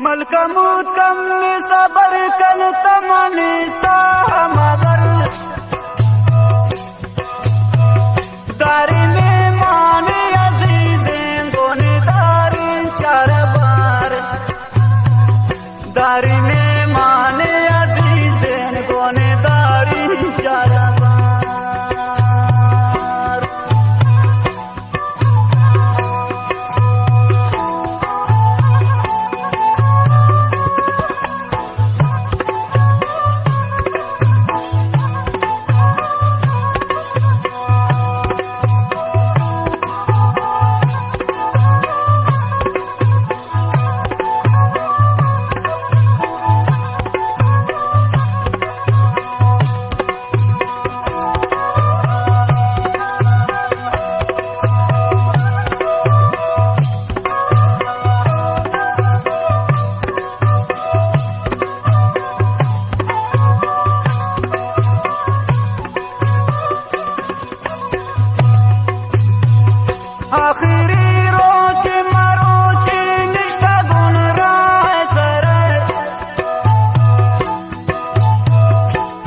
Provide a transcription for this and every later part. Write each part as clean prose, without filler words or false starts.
मलकमूत कम सबर कन तमनी साहमगर दारी में माने अजीज़ें गोने दारी चार बार दारी में माने अजीज़ें गोने दारी चार बार आखिरी रोज मरोच निष्ठा गुण राह सर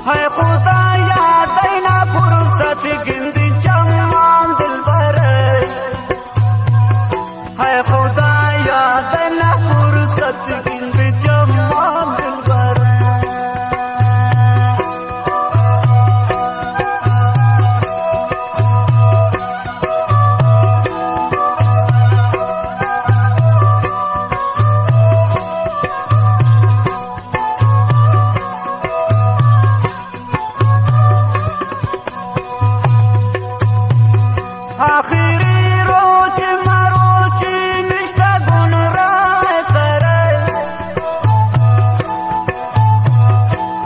है खुदा याद ना फुर्सत गिंद जमान दिल भर है खुदा याद ना फुर्सत गिंद जमान दिल भर आखिरी रोज मरोच निष्ठा गुण राह सर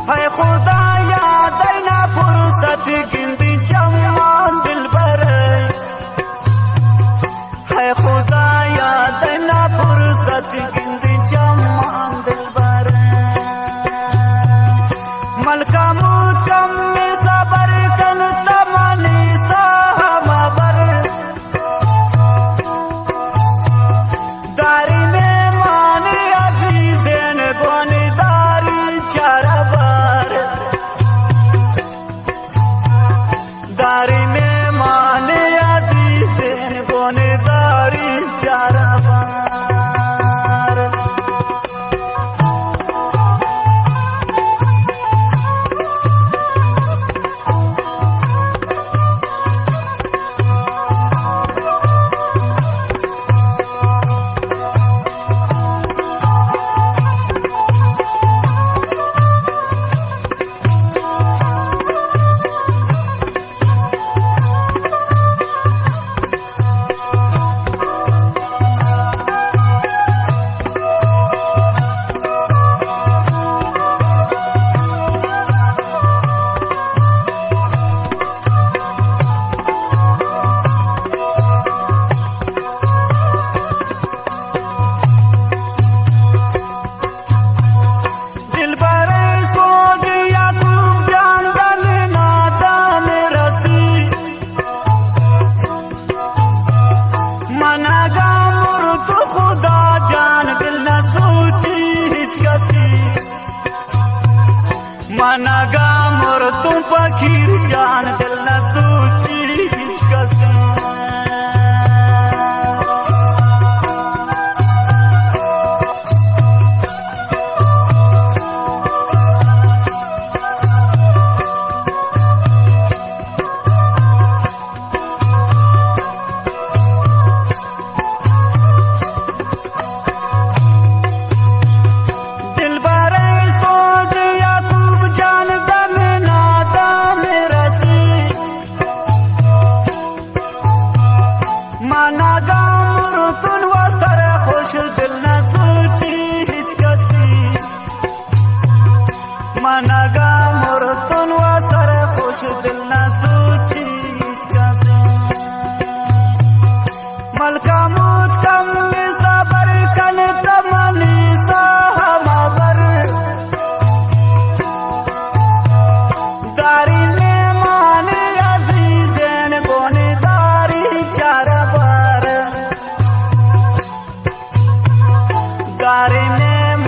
है खुदा याद ना फुर्सत गिंद जमान दिल भर है खुदा याद ना फुर्सत गिंद जमान दिल भर मलकमूत कम सबर कन तमनी साहमगर दारी में माने अजीज़ें गोने दारी चार बार दारी में माने अजीज़ें गोने दारी चार बार मनागा मोर तुम फकीर जान दिल न सोची कसे मनागा मोर तुन वसर खुश दिल न सोची हिचकसी मनागा मोर तुन वसर खुश दिल न सोची हिचकसी मलकमूत कम सबर कन तमनी साहमगर दारी में माने अजीज़ें गोने दारी चार बार दारी में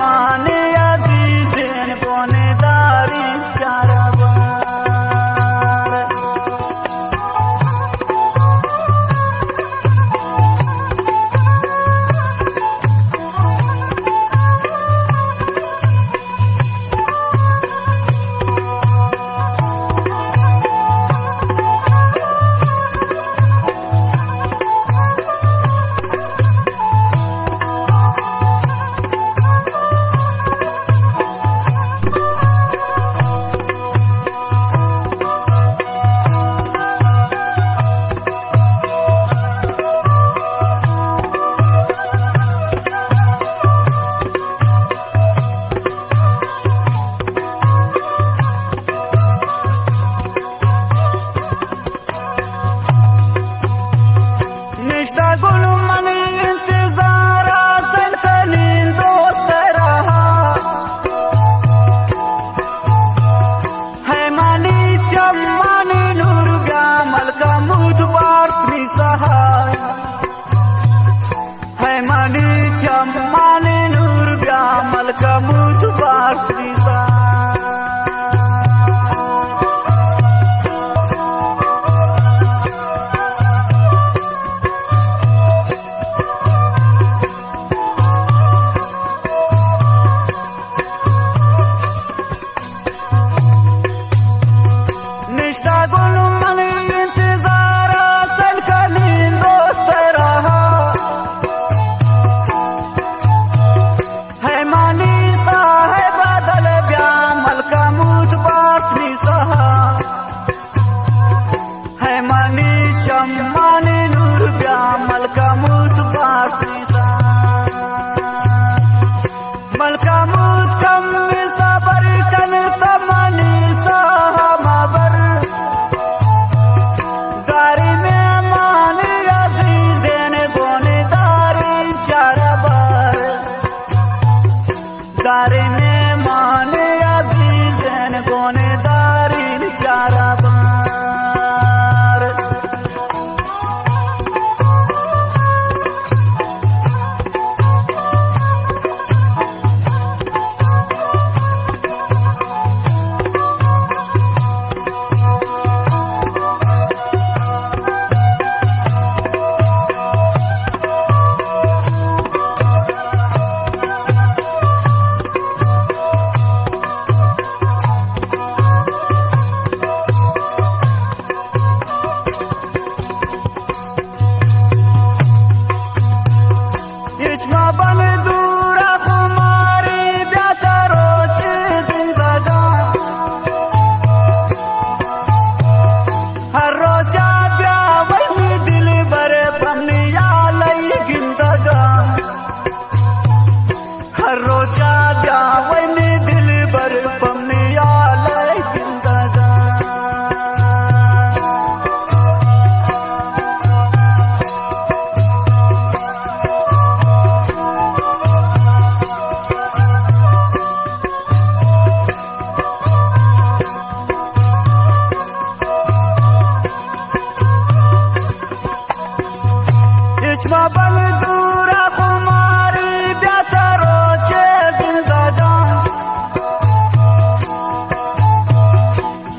دور خماری بیا ترو چه زندگان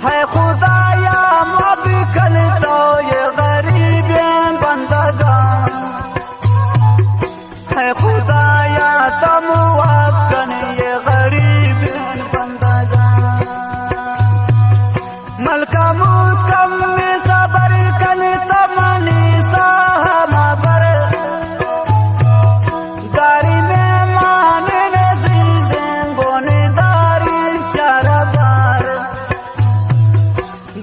ہے خدایا ما بکل توی غریبین بندگان ہے خدایا تم وابکن یہ غریبین بندگان ملکہ موت کم میں صبر کن تمنی صاحب بر داری میں مانے نزیزیں گونے داری چارہ بار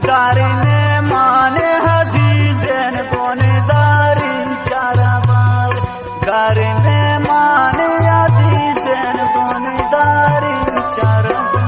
داری میں مانے حزیزیں گونے داری چارہ بار داری میں مانے حزیزیں گونے داری چارہ بار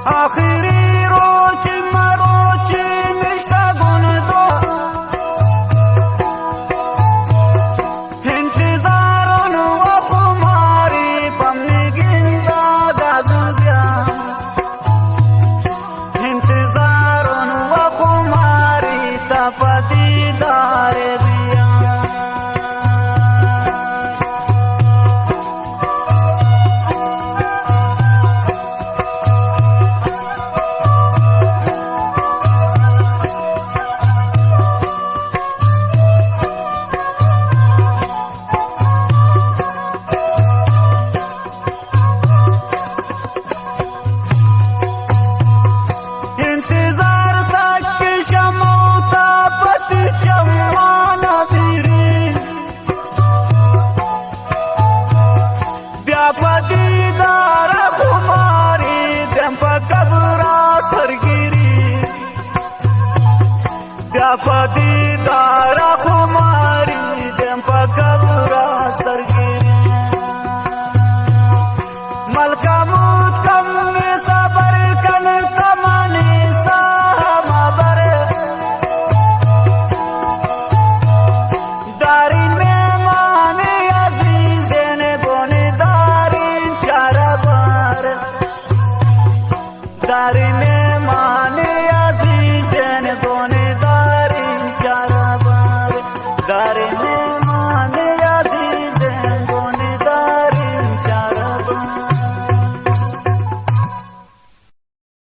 آخری روچ مروچ مشتاقون دو انتظارون و خماری بمنگین داغازون بیان انتظارون و خماری تپتی دار بیان انتظار سکی شموتا پتی چوانا بیری بیا پتی دارا خماری دم پا قبرا سرگیری بیا پتی دارا